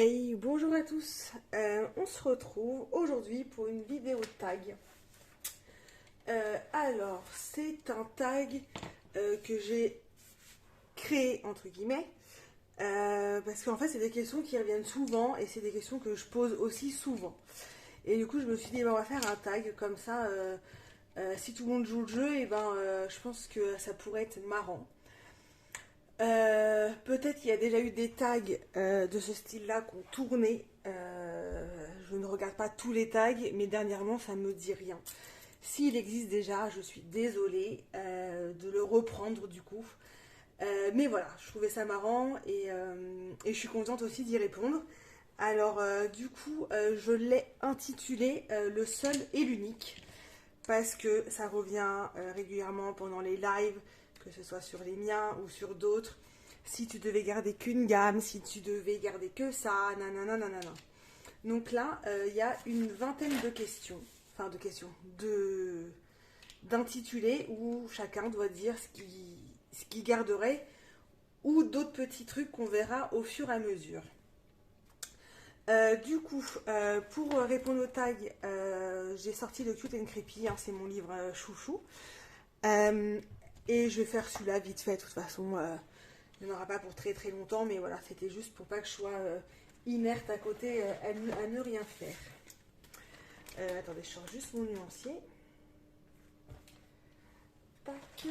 Hey, bonjour à tous. On se retrouve aujourd'hui pour une vidéo tag. Alors, c'est un tag que j'ai créé entre guillemets parce qu'en fait, c'est des questions qui reviennent souvent et c'est des questions que je pose aussi souvent. Et du coup, je me suis dit, ben, on va faire un tag comme ça. Si tout le monde joue le jeu, et je pense que ça pourrait être marrant. Peut-être qu'il y a déjà eu des tags de ce style-là qui ont tourné. Je ne regarde pas tous les tags, mais dernièrement, ça me dit rien. S'il existe déjà, je suis désolée de le reprendre du coup. Mais voilà, je trouvais ça marrant et je suis contente aussi d'y répondre. Alors, du coup, je l'ai intitulé Le seul et l'unique parce que ça revient régulièrement pendant les lives, que ce soit sur les miens ou sur d'autres. Si tu devais garder qu'une gamme, si tu devais garder que ça, nanana, nanana. Donc là, il y a une vingtaine de questions, enfin de questions, d'intitulés où chacun doit dire ce qu'il garderait ou d'autres petits trucs qu'on verra au fur et à mesure. Du coup, pour répondre au tag, j'ai sorti le Cute and Creepy, hein, c'est mon livre chouchou. Euh, et je vais faire celui-là vite fait, de toute façon, il n'y en aura pas pour très très longtemps, mais voilà, c'était juste pour pas que je sois inerte à côté à ne rien faire. Attendez, je sors juste mon nuancier. Tac, je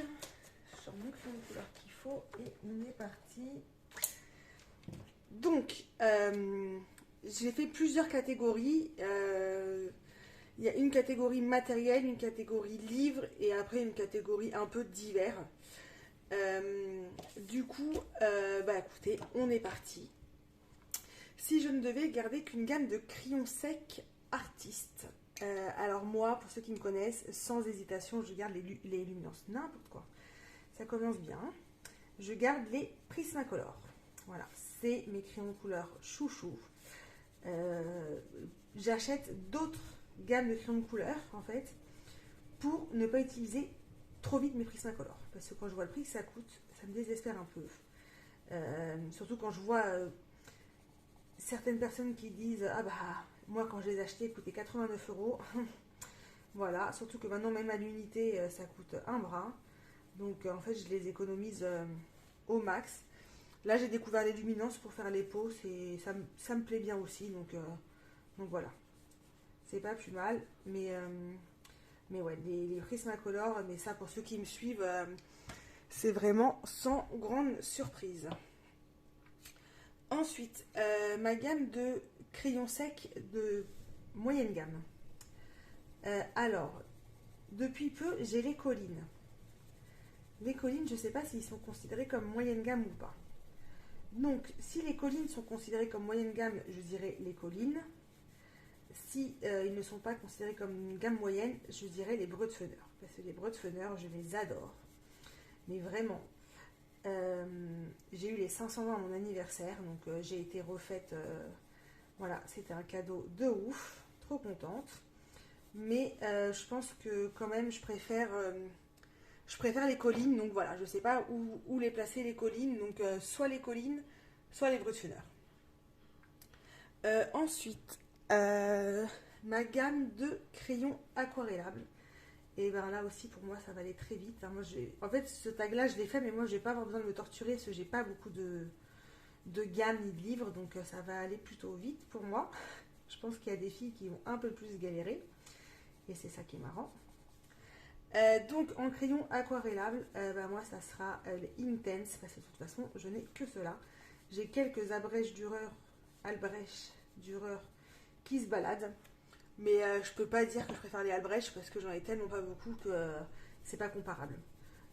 sors mon crayon de couleur qu'il faut et on est parti. Donc, j'ai fait plusieurs catégories. Il y a une catégorie matériel, une catégorie livre et après une catégorie un peu divers. Du coup, écoutez, on est parti. Si je ne devais garder qu'une gamme de crayons secs artistes, alors moi, pour ceux qui me connaissent, sans hésitation, je garde les Luminance, n'importe quoi. Ça commence bien. Je garde les Prismacolor. Voilà, c'est mes crayons couleur chouchou. J'achète d'autres gammes de crayons de couleur, en fait, pour ne pas utiliser trop vite mes Prismacolor. Parce que quand je vois le prix que ça coûte, ça me désespère un peu. Surtout quand je vois certaines personnes qui disent ah bah moi quand je les achetais ils coûtaient 89 euros. Voilà, surtout que maintenant même à l'unité ça coûte un bras. Donc en fait je les économise au max. Là j'ai découvert les luminances pour faire les pots, ça me plaît bien aussi donc voilà. C'est pas plus mal, mais ouais, les Prismacolor, mais ça pour ceux qui me suivent, c'est vraiment sans grande surprise. Ensuite, ma gamme de crayons secs de moyenne gamme. Alors, depuis peu, j'ai les collines. Les collines, je ne sais pas s'ils sont considérés comme moyenne gamme ou pas. Donc, si les collines sont considérées comme moyenne gamme, je dirais les collines. Si ils ne sont pas considérés comme une gamme moyenne, je dirais les Breutefeuner. Parce que les Breutefeuner, je les adore. Mais vraiment, j'ai eu les 500 ans à mon anniversaire, donc j'ai été refaite. Voilà, c'était un cadeau de ouf, trop contente. Mais je pense que quand même, je préfère les collines. Donc voilà, je ne sais pas où les placer les collines. Donc soit les collines, soit les Breutefeuner. Ensuite, ma gamme de crayons aquarellables. Et ben là aussi, pour moi, ça va aller très vite. Hein. Moi, en fait, ce tag-là, je l'ai fait, mais moi, je vais pas avoir besoin de me torturer parce que j'ai pas beaucoup de gamme ni de livres, donc ça va aller plutôt vite pour moi. Je pense qu'il y a des filles qui vont un peu plus galérer, et c'est ça qui est marrant. Donc, en crayon aquarellable, moi, ça sera les Intense, parce que de toute façon, je n'ai que cela. J'ai quelques Albrecht Dürer qui se baladent. Mais je peux pas dire que je préfère les Albrecht parce que j'en ai tellement pas beaucoup que c'est pas comparable.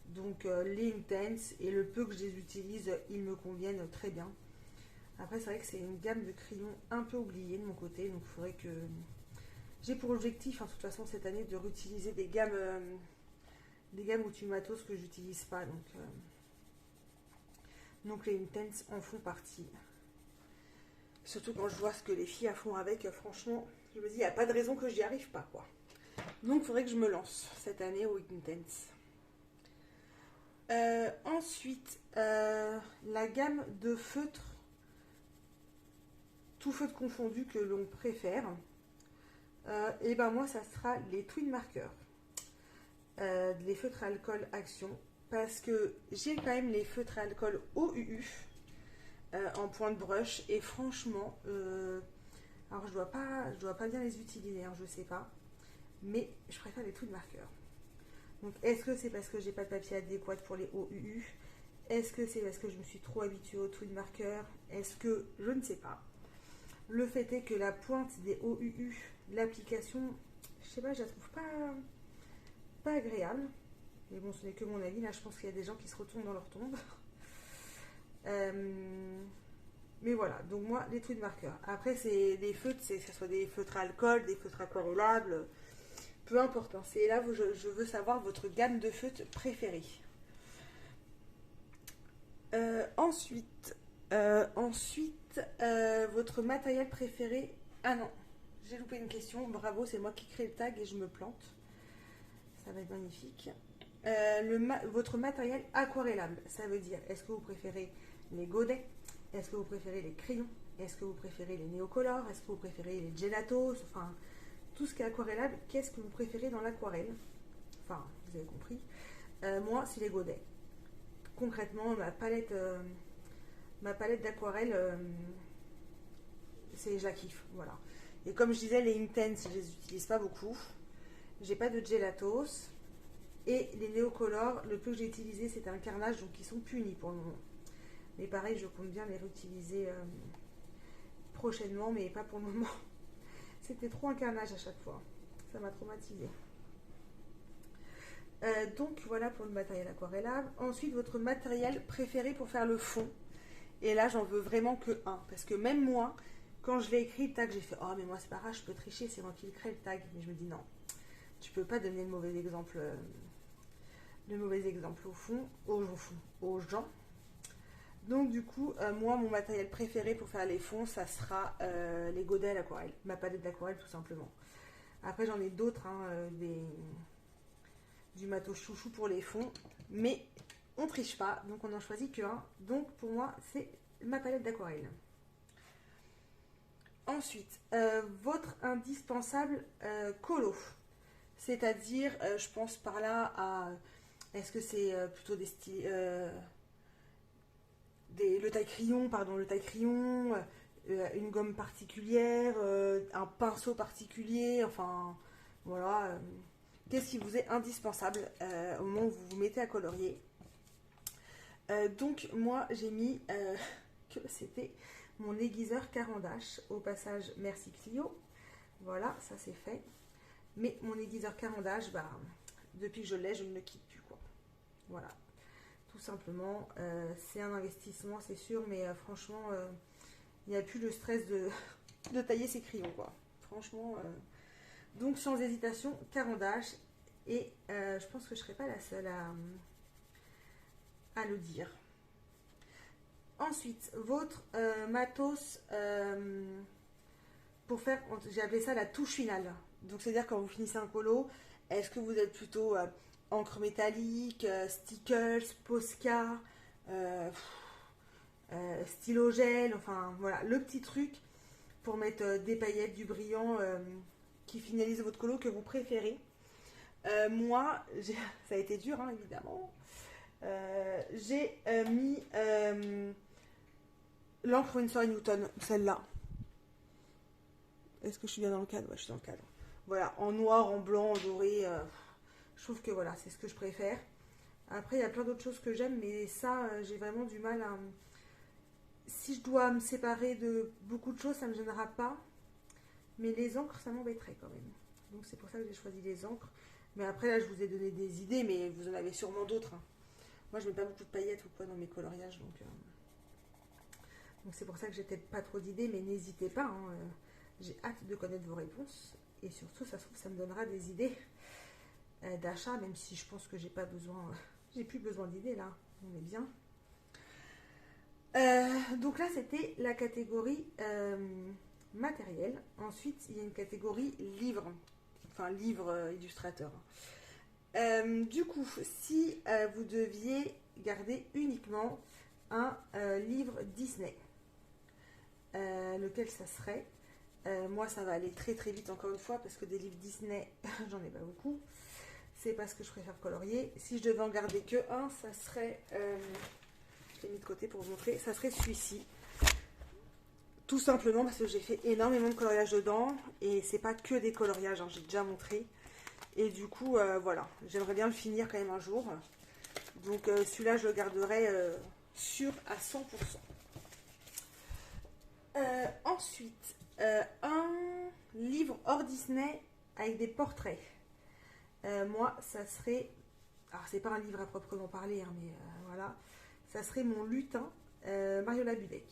Donc les Intense et le peu que je les utilise, ils me conviennent très bien. Après, c'est vrai que c'est une gamme de crayons un peu oubliée de mon côté, donc il faudrait que. J'ai pour objectif, de toute façon, cette année, de réutiliser des gammes ou du matos que j'utilise pas. Donc les Intense en font partie. Surtout quand je vois ce que les filles font avec, franchement, je me dis, il n'y a pas de raison que j'y arrive pas, quoi. Donc, il faudrait que je me lance cette année au Intense. Ensuite, la gamme de feutres tout feutre confondu que l'on préfère. Et ben moi, ça sera les Twin Markers. Les feutres à alcool Action. Parce que j'ai quand même les feutres à alcool OUU en point de brush. Et franchement, alors je dois pas bien les utiliser, hein, je sais pas. Mais je préfère les Twin Markers. Donc est-ce que c'est parce que j'ai pas de papier adéquat pour les OUU? Est-ce que c'est parce que je me suis trop habituée aux Twin Markers? Est-ce que je ne sais pas. Le fait est que la pointe des OUU, l'application, je sais pas, je la trouve pas agréable. Mais bon, ce n'est que mon avis. Là, je pense qu'il y a des gens qui se retournent dans leur tombe. Mais voilà, donc moi, les Twin Markers. Après, c'est des feutres, que ce soit des feutres à alcool, des feutres aquarellables, peu importe. Hein. C'est là où je veux savoir votre gamme de feutres préférée. Ensuite, votre matériel préféré. Ah non, j'ai loupé une question. Bravo, c'est moi qui crée le tag et je me plante. Ça va être magnifique. Votre matériel aquarellable, ça veut dire, est-ce que vous préférez les godets? Est-ce que vous préférez les crayons? Est-ce que vous préférez les néocolores? Est-ce que vous préférez les gelatos? Enfin, tout ce qui est aquarellable, qu'est-ce que vous préférez dans l'aquarelle? Enfin, vous avez compris. Moi, c'est les godets. Concrètement, ma palette d'aquarelle, je la kiffe, voilà. Et comme je disais, les Intense, je les utilise pas beaucoup. J'ai pas de gelatos. Et les néocolores, le peu que j'ai utilisé, c'était un carnage, donc ils sont punis pour le moment. Mais pareil, je compte bien les réutiliser prochainement, mais pas pour le moment. C'était trop un carnage à chaque fois. Ça m'a traumatisée. Donc voilà pour le matériel aquarellable. Ensuite, votre matériel préféré pour faire le fond. Et là, j'en veux vraiment que un. Parce que même moi, quand je l'ai écrit, le tag, j'ai fait « Oh, mais moi, c'est pas grave, je peux tricher, c'est moi qui le crée, le tag. » Mais je me dis non, tu peux pas donner le mauvais exemple au fond, aux gens. Donc du coup, moi, mon matériel préféré pour faire les fonds, ça sera les godets à l'aquarelle. Ma palette d'aquarelle, tout simplement. Après, j'en ai d'autres, hein, du matos chouchou pour les fonds. Mais on triche pas, donc on n'en choisit qu'un. Donc pour moi, c'est ma palette d'aquarelle. Ensuite, votre indispensable colo. C'est-à-dire, je pense par là à... Est-ce que c'est plutôt des styles... le taille-crayon, une gomme particulière, un pinceau particulier, enfin, voilà. Qu'est-ce qui vous est indispensable au moment où vous vous mettez à colorier? Donc, moi, j'ai mis que c'était mon aiguiseur Caran d'Ache. Au passage, merci Clio. Voilà, ça c'est fait. Mais mon aiguiseur Caran d'Ache, bah, depuis que je l'ai, je ne le quitte plus, quoi. Voilà. Tout simplement, c'est un investissement, c'est sûr, mais franchement, il n'y a plus le stress de tailler ses crayons, quoi. Franchement, donc sans hésitation, Caran d'Ache, et je pense que je ne serai pas la seule à le dire. Ensuite, votre matos pour faire, j'ai appelé ça la touche finale. Donc, c'est-à-dire quand vous finissez un colo, est-ce que vous êtes plutôt encre métallique, stickers, Posca, stylo gel, enfin voilà, le petit truc pour mettre des paillettes, du brillant qui finalise votre colo que vous préférez. Moi, ça a été dur, hein, évidemment. J'ai mis l'encre Winsor & Newton, celle-là. Est-ce que je suis bien dans le cadre? Ouais, je suis dans le cadre. Voilà, en noir, en blanc, en doré. Je trouve que voilà, c'est ce que je préfère. Après, il y a plein d'autres choses que j'aime, mais ça, j'ai vraiment du mal à... Si je dois me séparer de beaucoup de choses, ça ne me gênera pas. Mais les encres, ça m'embêterait quand même. Donc c'est pour ça que j'ai choisi les encres. Mais après, là, je vous ai donné des idées, mais vous en avez sûrement d'autres. Hein. Moi, je mets pas beaucoup de paillettes ou quoi dans mes coloriages, donc c'est pour ça que j'ai peut-être pas trop d'idées, mais n'hésitez pas. Hein, j'ai hâte de connaître vos réponses. Et surtout, ça se trouve, ça me donnera des idées d'achat, même si je pense que j'ai pas besoin, j'ai plus besoin d'idées là, on est bien. Donc là, c'était la catégorie matériel. Ensuite, il y a une catégorie livre, enfin livre illustrateur. Du coup, si vous deviez garder uniquement un livre Disney, lequel ça serait. Moi, ça va aller très très vite encore une fois parce que des livres Disney, j'en ai pas beaucoup. C'est parce que je préfère colorier. Si je devais en garder que un, ça serait... je l'ai mis de côté pour vous montrer. Ça serait celui-ci. Tout simplement parce que j'ai fait énormément de coloriage dedans. Et c'est pas que des coloriages, hein, j'ai déjà montré. Et du coup, voilà. J'aimerais bien le finir quand même un jour. Donc celui-là, je le garderai sûr à 100%. Ensuite, un livre hors Disney avec des portraits. Moi, ça serait... Alors, c'est pas un livre à proprement parler, hein, mais voilà. Ça serait mon lutin, Mariola Budek.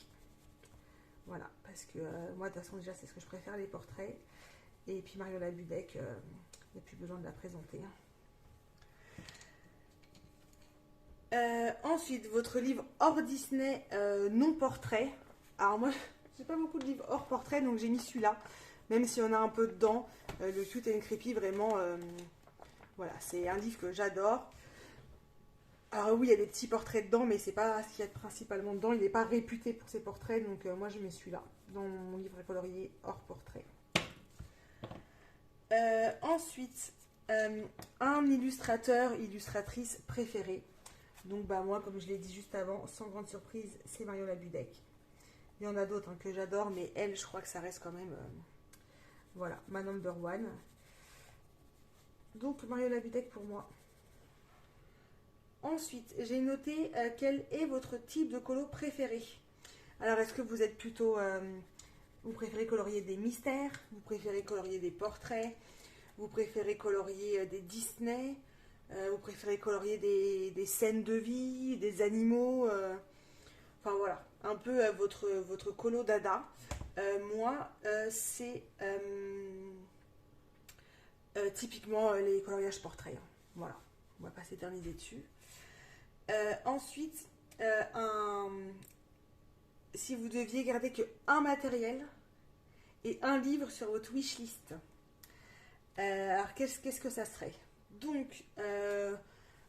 Voilà, parce que moi, de toute façon, déjà, c'est ce que je préfère, les portraits. Et puis, Mariola Budek, il n'y a plus besoin de la présenter. Ensuite, votre livre hors Disney, non portrait. Alors, moi, j'ai pas beaucoup de livres hors portrait, donc j'ai mis celui-là. Même si on a un peu dedans. Le Cute and Creepy, vraiment... voilà, c'est un livre que j'adore. Alors oui, il y a des petits portraits dedans, mais c'est pas ce qu'il y a principalement dedans. Il n'est pas réputé pour ses portraits, donc moi je mets celui-là dans mon livre à colorier hors portrait. Ensuite, un illustrateur, illustratrice préférée. Donc bah moi, comme je l'ai dit juste avant, sans grande surprise, c'est Mariola Budek. Il y en a d'autres hein, que j'adore, mais elle, je crois que ça reste quand même, voilà, ma number one. Donc Mariola Budek pour moi. Ensuite, j'ai noté quel est votre type de colo préféré. Alors, est-ce que vous êtes plutôt... vous préférez colorier des mystères? Vous préférez colorier des portraits? Vous préférez colorier des Disney? Vous préférez colorier des scènes de vie? Des animaux? Enfin, voilà. Un peu votre colo dada. Moi, c'est... typiquement les coloriages portraits. Hein. Voilà. On va pas s'éterniser dessus. Ensuite, si vous deviez garder que un matériel et un livre sur votre wishlist, alors qu'est-ce que ça serait? Donc,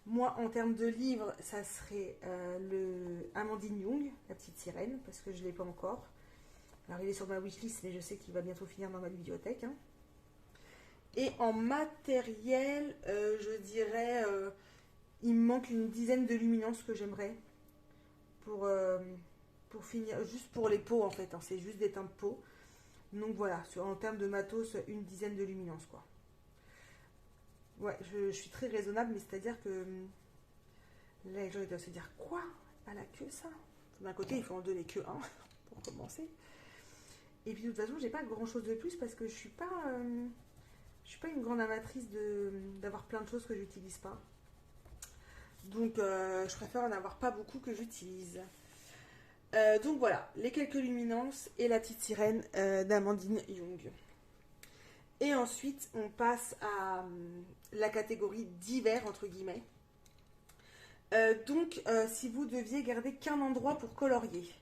moi, en termes de livres, ça serait le Amandine Young, La Petite Sirène, parce que je ne l'ai pas encore. Alors, il est sur ma wishlist, mais je sais qu'il va bientôt finir dans ma bibliothèque. Hein. Et en matériel, je dirais... il me manque une dizaine de luminances que j'aimerais pour finir, juste pour les pots en fait, hein, c'est juste des teintes de peau. Donc voilà, en termes de matos, une dizaine de luminances quoi. Ouais, je suis très raisonnable, mais c'est-à-dire que là les gens ils doivent se dire quoi? Elle a que ça. D'un côté, il faut en donner que un pour commencer. Et puis de toute façon, j'ai pas grand chose de plus parce que je suis pas une grande amatrice d'avoir plein de choses que j'utilise pas. Donc, je préfère en avoir pas beaucoup que j'utilise. Donc voilà, les quelques luminances et la petite sirène d'Amandine Young. Et ensuite, on passe à la catégorie d'hiver, entre guillemets. Donc, si vous deviez garder qu'un endroit pour colorier,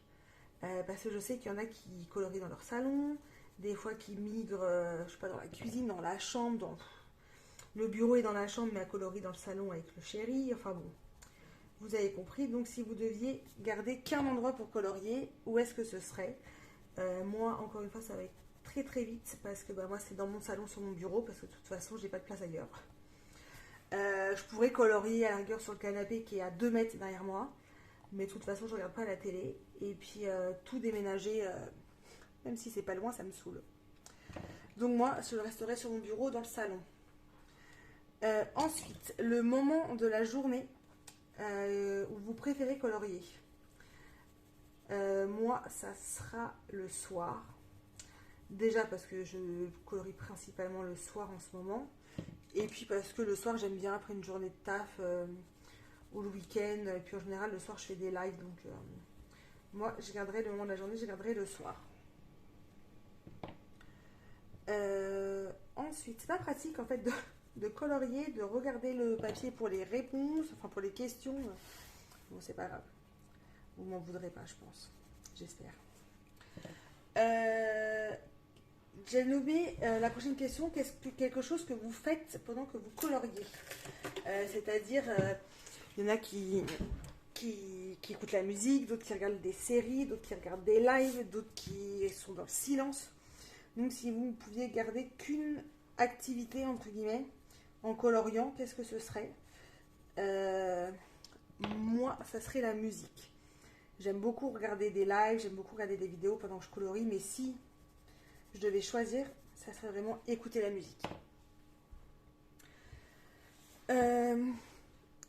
parce que je sais qu'il y en a qui colorient dans leur salon, des fois qui migrent, je sais pas, dans la cuisine, dans la chambre, dans... Le bureau est dans la chambre, mais à colorier dans le salon avec le chéri. Enfin bon, vous avez compris. Donc, si vous deviez garder qu'un endroit pour colorier, où est-ce que ce serait? Moi, encore une fois, ça va être très très vite parce que bah, moi, c'est dans mon salon, sur mon bureau, parce que de toute façon, j'ai pas de place ailleurs. Je pourrais colorier à la rigueur sur le canapé qui est à 2 mètres derrière moi, mais de toute façon, je regarde pas la télé. Et puis, tout déménager, même si c'est pas loin, ça me saoule. Donc, moi, je resterai sur mon bureau dans le salon. Ensuite, le moment de la journée où vous préférez colorier. Moi, ça sera le soir. Déjà parce que je colorie principalement le soir en ce moment. Et puis parce que le soir, j'aime bien après une journée de taf ou le week-end. Et puis en général, le soir, je fais des lives. Donc moi, je garderai le moment de la journée, je garderai le soir. Ensuite, c'est pas pratique en fait de colorier, de regarder le papier pour les réponses, enfin pour les questions. Bon, c'est pas grave. Vous m'en voudrez pas, je pense. J'espère. J'ai nommé la prochaine question, quelque chose que vous faites pendant que vous coloriez. C'est-à-dire, il y en a qui qui écoutent la musique, d'autres qui regardent des séries, d'autres qui regardent des lives, d'autres qui sont dans le silence. Donc si vous ne pouviez garder qu'une activité, entre guillemets, en coloriant, qu'est-ce que ce serait? Moi, ça serait la musique. J'aime beaucoup regarder des lives, j'aime beaucoup regarder des vidéos pendant que je colorie, mais si je devais choisir, ça serait vraiment écouter la musique.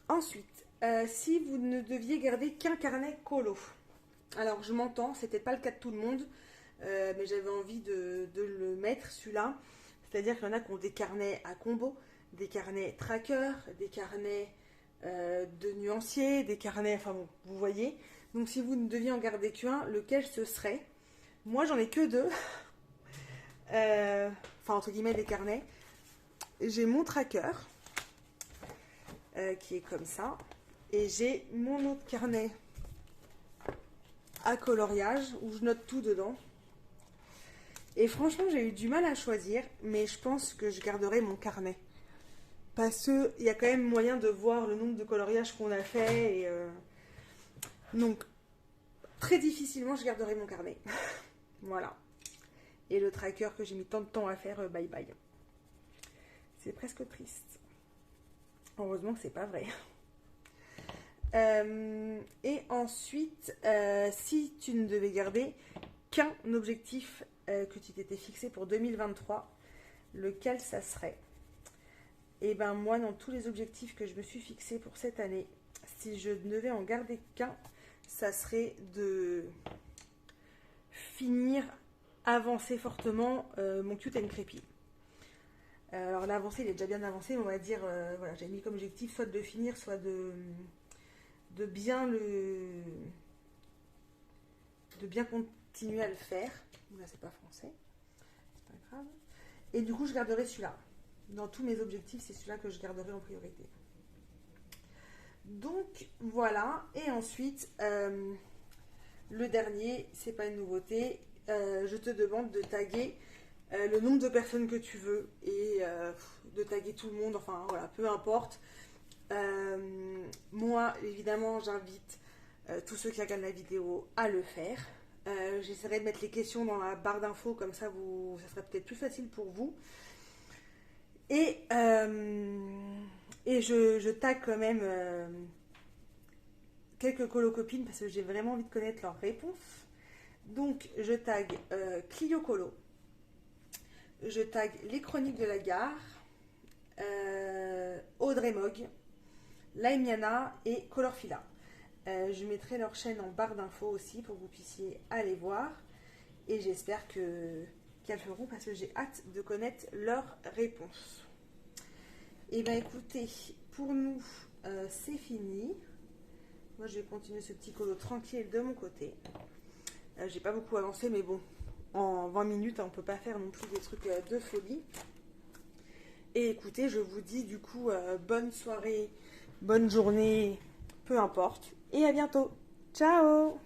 Ensuite, si vous ne deviez garder qu'un carnet colo. Alors, je m'entends, c'était pas le cas de tout le monde, mais j'avais envie de le mettre, celui-là. C'est-à-dire qu'il y en a qui ont des carnets à combo, des carnets tracker, des carnets de nuanciers, des carnets, enfin bon, vous voyez. Donc si vous ne deviez en garder qu'un, lequel ce serait? Moi j'en ai que deux, enfin entre guillemets des carnets. J'ai mon tracker, qui est comme ça, et j'ai mon autre carnet à coloriage, où je note tout dedans. Et franchement j'ai eu du mal à choisir, mais je pense que je garderai mon carnet. Parce qu'il y a quand même moyen de voir le nombre de coloriages qu'on a fait. Et, donc, très difficilement, je garderai mon carnet. Voilà. Et le tracker que j'ai mis tant de temps à faire, bye bye. C'est presque triste. Heureusement que c'est pas vrai. Et ensuite, si tu ne devais garder qu'un objectif que tu t'étais fixé pour 2023, lequel ça serait? Et ben moi, dans tous les objectifs que je me suis fixés pour cette année, si je ne devais en garder qu'un, ça serait de finir, avancer fortement mon Cute and Crépy. Alors l'avancé, il est déjà bien avancé, mais on va dire, voilà, j'ai mis comme objectif soit de le finir, soit de bien continuer à le faire. Là, c'est pas français, c'est pas grave. Et du coup, je garderai celui-là. Dans tous mes objectifs, c'est celui-là que je garderai en priorité. Donc voilà. Et ensuite, le dernier, c'est pas une nouveauté. Je te demande de taguer le nombre de personnes que tu veux et de taguer tout le monde. Enfin voilà, peu importe. Moi, évidemment, j'invite tous ceux qui regardent la vidéo à le faire. J'essaierai de mettre les questions dans la barre d'infos, comme ça, ça serait peut-être plus facile pour vous. Et je tag quand même quelques colocopines parce que j'ai vraiment envie de connaître leurs réponses. Donc je tag Clio Colo, je tag les chroniques de la gare, Audrey Mogg, Laimiana et Colorfila. Je mettrai leur chaîne en barre d'infos aussi pour que vous puissiez aller voir. Et j'espère qu'elles feront parce que j'ai hâte de connaître leurs réponses. Et bien écoutez, pour nous, c'est fini. Moi, je vais continuer ce petit colo tranquille de mon côté. J'ai pas beaucoup avancé, mais bon, en 20 minutes, on peut pas faire non plus des trucs de folie. Et écoutez, je vous dis du coup, bonne soirée, bonne journée, peu importe. Et à bientôt. Ciao!